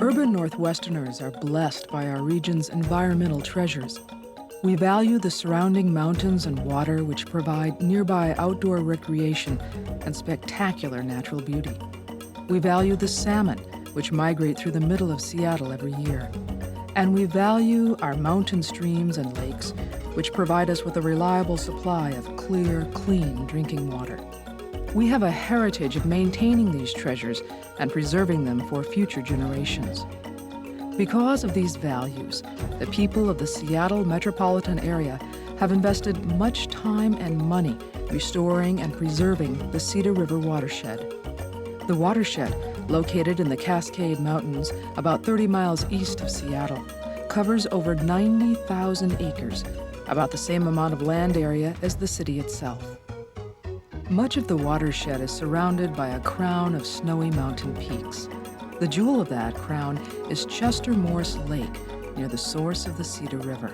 Urban Northwesterners are blessed by our region's environmental treasures. We value the surrounding mountains and water which provide nearby outdoor recreation and spectacular natural beauty. We value the salmon which migrate through the middle of Seattle every year. And we value our mountain streams and lakes which provide us with a reliable supply of clear, clean drinking water. We have a heritage of maintaining these treasures and preserving them for future generations. Because of these values, the people of the Seattle metropolitan area have invested much time and money restoring and preserving the Cedar River Watershed. The watershed, located in the Cascade Mountains about 30 miles east of Seattle, covers over 90,000 acres, about the same amount of land area as the city itself. Much of the watershed is surrounded by a crown of snowy mountain peaks. The jewel of that crown is Chester Morse Lake, near the source of the Cedar River.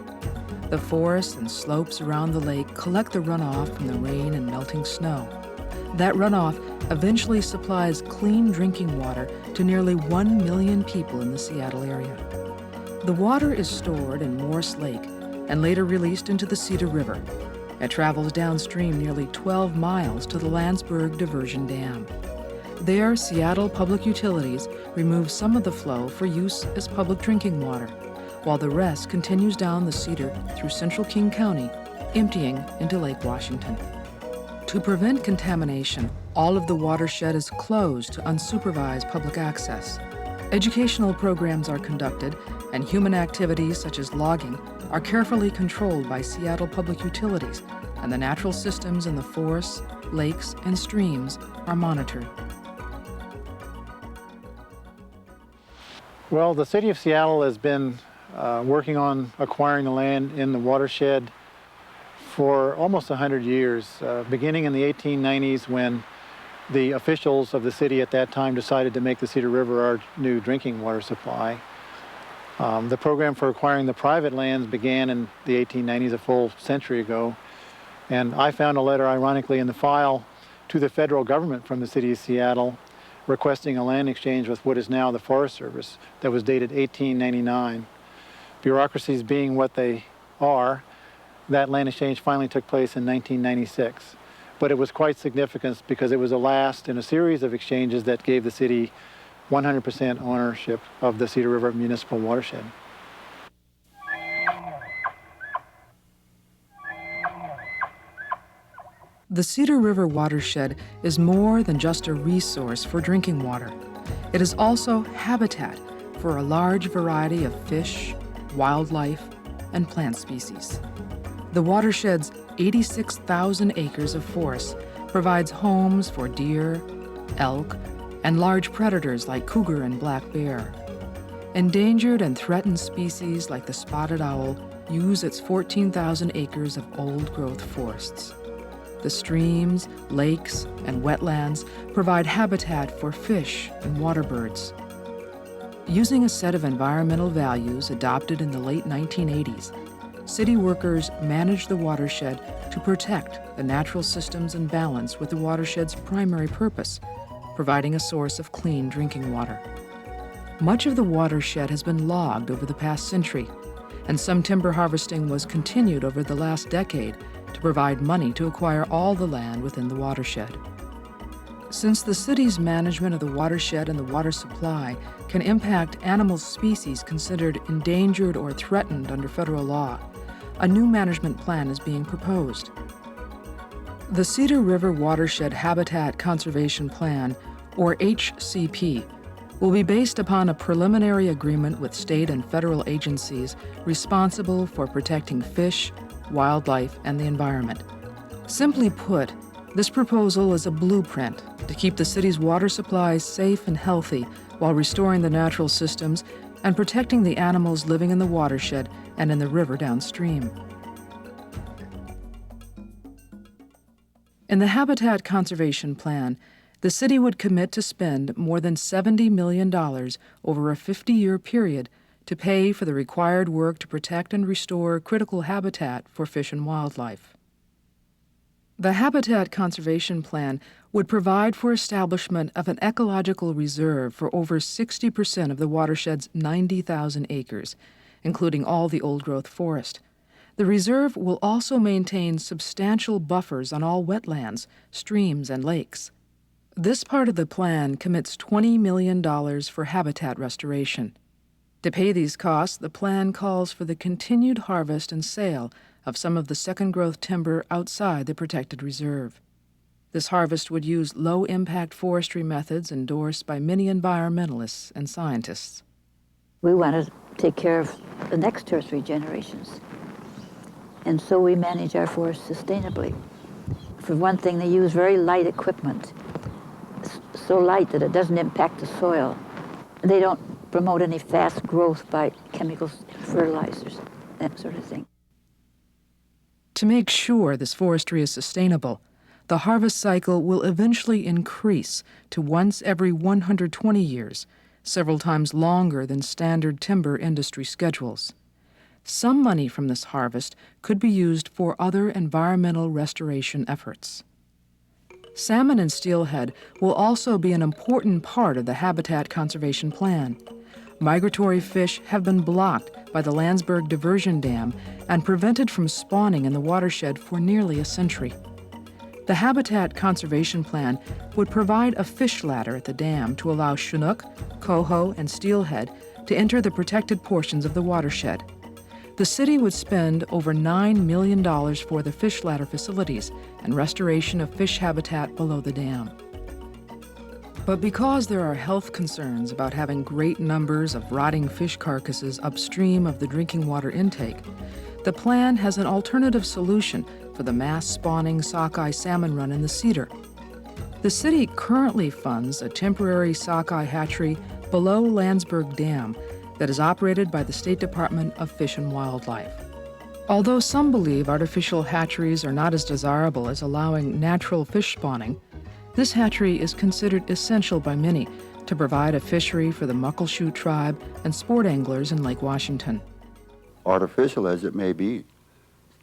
The forests and slopes around the lake collect the runoff from the rain and melting snow. That runoff eventually supplies clean drinking water to nearly 1 million people in the Seattle area. The water is stored in Morse Lake and later released into the Cedar River. It travels downstream nearly 12 miles to the Landsberg Diversion Dam. There, Seattle Public Utilities remove some of the flow for use as public drinking water, while the rest continues down the Cedar through central King County, emptying into Lake Washington. To prevent contamination, all of the watershed is closed to unsupervised public access. Educational programs are conducted, and human activities such as logging are carefully controlled by Seattle Public Utilities, and the natural systems in the forests, lakes, and streams are monitored. Well, the City of Seattle has been working on acquiring the land in the watershed for almost 100 years, beginning in the 1890s when the officials of the city at that time decided to make the Cedar River our new drinking water supply. The program for acquiring the private lands began in the 1890s, a full century ago, and I found a letter, ironically, in the file to the federal government from the City of Seattle requesting a land exchange with what is now the Forest Service that was dated 1899. Bureaucracies being what they are, that land exchange finally took place in 1996. But it was quite significant because it was the last in a series of exchanges that gave the city 100% ownership of the Cedar River Municipal Watershed. The Cedar River Watershed is more than just a resource for drinking water. It is also habitat for a large variety of fish, wildlife, and plant species. The watershed's 86,000 acres of forest provides homes for deer, elk, and large predators like cougar and black bear. Endangered and threatened species like the spotted owl use its 14,000 acres of old-growth forests. The streams, lakes, and wetlands provide habitat for fish and water birds. Using a set of environmental values adopted in the late 1980s, city workers manage the watershed to protect the natural systems and balance with the watershed's primary purpose, providing a source of clean drinking water. Much of the watershed has been logged over the past century, and some timber harvesting was continued over the last decade to provide money to acquire all the land within the watershed. Since the city's management of the watershed and the water supply can impact animal species considered endangered or threatened under federal law, a new management plan is being proposed. The Cedar River Watershed Habitat Conservation Plan, or HCP, will be based upon a preliminary agreement with state and federal agencies responsible for protecting fish, wildlife, and the environment. Simply put, this proposal is a blueprint to keep the city's water supplies safe and healthy while restoring the natural systems and protecting the animals living in the watershed and in the river downstream. In the Habitat Conservation Plan, the city would commit to spend more than $70 million over a 50-year period to pay for the required work to protect and restore critical habitat for fish and wildlife. The Habitat Conservation Plan would provide for establishment of an ecological reserve for over 60% of the watershed's 90,000 acres, including all the old-growth forest. The reserve will also maintain substantial buffers on all wetlands, streams, and lakes. This part of the plan commits $20 million for habitat restoration. To pay these costs, the plan calls for the continued harvest and sale of some of the second-growth timber outside the protected reserve. This harvest would use low-impact forestry methods endorsed by many environmentalists and scientists. We want to take care of the next 2 or 3 generations. And so we manage our forests sustainably. For one thing, they use very light equipment, so light that it doesn't impact the soil. They don't promote any fast growth by chemicals, fertilizers, that sort of thing. To make sure this forestry is sustainable, the harvest cycle will eventually increase to once every 120 years, several times longer than standard timber industry schedules. Some money from this harvest could be used for other environmental restoration efforts. Salmon and steelhead will also be an important part of the habitat conservation plan. Migratory fish have been blocked by the Landsberg Diversion Dam and prevented from spawning in the watershed for nearly a century. The Habitat Conservation Plan would provide a fish ladder at the dam to allow Chinook, coho, and steelhead to enter the protected portions of the watershed. The city would spend over $9 million for the fish ladder facilities and restoration of fish habitat below the dam. But because there are health concerns about having great numbers of rotting fish carcasses upstream of the drinking water intake, the plan has an alternative solution for the mass spawning sockeye salmon run in the Cedar. The city currently funds a temporary sockeye hatchery below Landsberg Dam that is operated by the State Department of Fish and Wildlife. Although some believe artificial hatcheries are not as desirable as allowing natural fish spawning, this hatchery is considered essential by many to provide a fishery for the Muckleshoot tribe and sport anglers in Lake Washington. Artificial as it may be,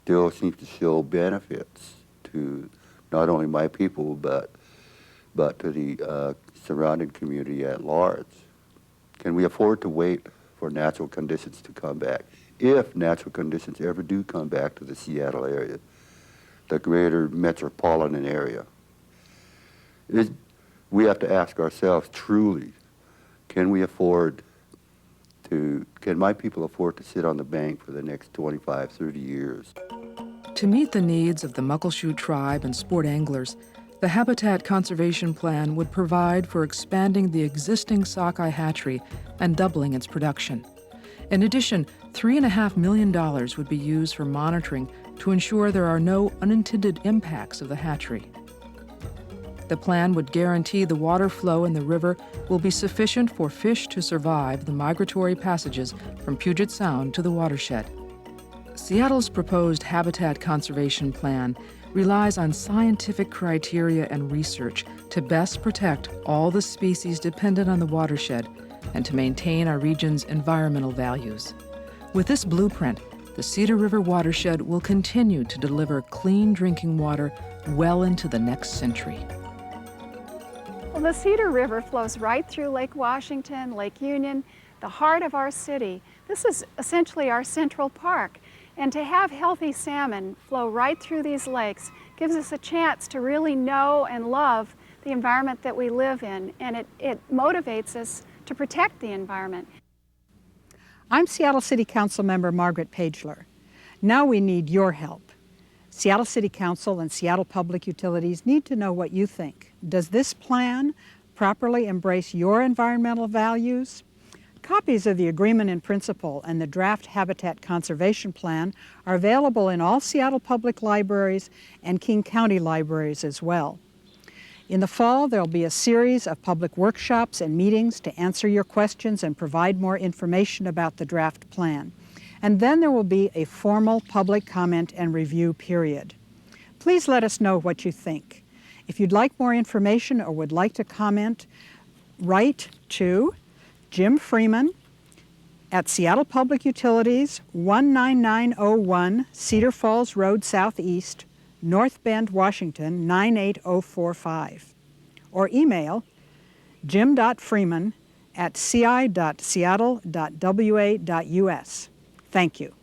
still seems to show benefits to not only my people, but to the surrounding community at large. Can we afford to wait for natural conditions to come back? If natural conditions ever do come back to the Seattle area, the greater metropolitan area, we have to ask ourselves truly, can my people afford to sit on the bank for the next 25, 30 years? To meet the needs of the Muckleshoot tribe and sport anglers, the Habitat Conservation Plan would provide for expanding the existing sockeye hatchery and doubling its production. In addition, $3.5 million would be used for monitoring to ensure there are no unintended impacts of the hatchery. The plan would guarantee the water flow in the river will be sufficient for fish to survive the migratory passages from Puget Sound to the watershed. Seattle's proposed Habitat Conservation Plan relies on scientific criteria and research to best protect all the species dependent on the watershed and to maintain our region's environmental values. With this blueprint, the Cedar River Watershed will continue to deliver clean drinking water well into the next century. Well, the Cedar River flows right through Lake Washington, Lake Union, the heart of our city. This is essentially our central park. And to have healthy salmon flow right through these lakes gives us a chance to really know and love the environment that we live in, and it motivates us to protect the environment. I'm Seattle City Council member Margaret Pageler. Now we need your help. Seattle City Council and Seattle Public Utilities need to know what you think. Does this plan properly embrace your environmental values? Copies of the Agreement in Principle and the Draft Habitat Conservation Plan are available in all Seattle Public Libraries and King County Libraries as well. In the fall, there will be a series of public workshops and meetings to answer your questions and provide more information about the draft plan. And then there will be a formal public comment and review period. Please let us know what you think. If you'd like more information or would like to comment, write to Jim Freeman at Seattle Public Utilities, 19901 Cedar Falls Road Southeast, North Bend, Washington, 98045. or email jim.freeman@ci.seattle.wa.us. Thank you.